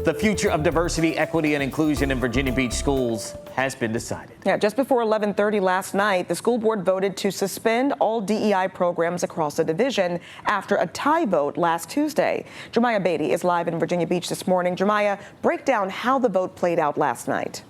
The future of diversity, equity, and inclusion in Virginia Beach schools has been decided. Yeah, just before 11:30 last night, the school board voted to suspend all DEI programs across the division after a tie vote last Tuesday. Jeremiah Beatty is live in Virginia Beach this morning. Jeremiah, break down how the vote played out last night.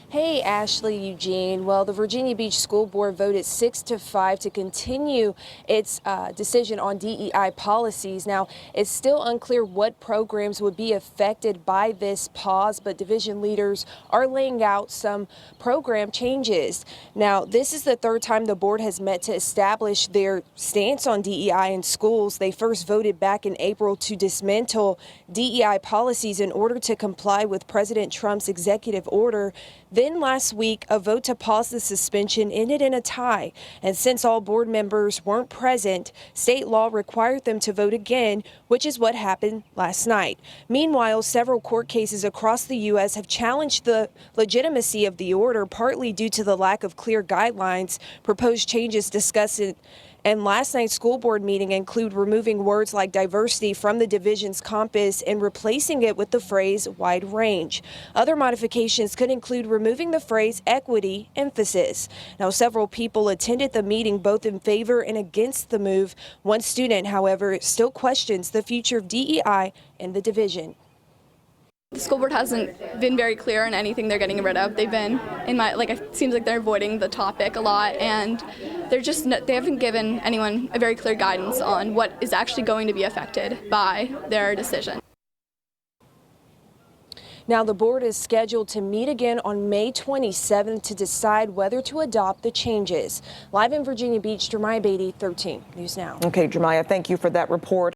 Hey, Ashley, Eugene. Well, the Virginia Beach School Board voted 6-5 to continue its decision on DEI policies. Now, it's still unclear what programs would be affected by this pause, but division leaders are laying out some program changes. Now, this is the third time the board has met to establish their stance on DEI in schools. They first voted back in April to dismantle DEI policies in order to comply with President Trump's executive order. Then last week, a vote to pause the suspension ended in a tie. And since all board members weren't present, state law required them to vote again, which is what happened last night. Meanwhile, several court cases across the U.S. have challenged the legitimacy of the order, partly due to the lack of clear guidelines. Proposed changes discussed in last night's school board meeting include removing words like diversity from the division's compass and replacing it with the phrase wide range. Other modifications could include removing the phrase equity emphasis. Now, several people attended the meeting both in favor and against the move. One student, however, still questions the future of DEI in the division. The school board hasn't been very clear on anything they're getting rid of. They've been, it seems like they're avoiding the topic a lot, and they haven't given anyone a very clear guidance on what is actually going to be affected by their decision. Now, the board is scheduled to meet again on May 27th to decide whether to adopt the changes. Live in Virginia Beach, Jeremiah Beatty, 13 News Now. Okay, Jeremiah, thank you for that report.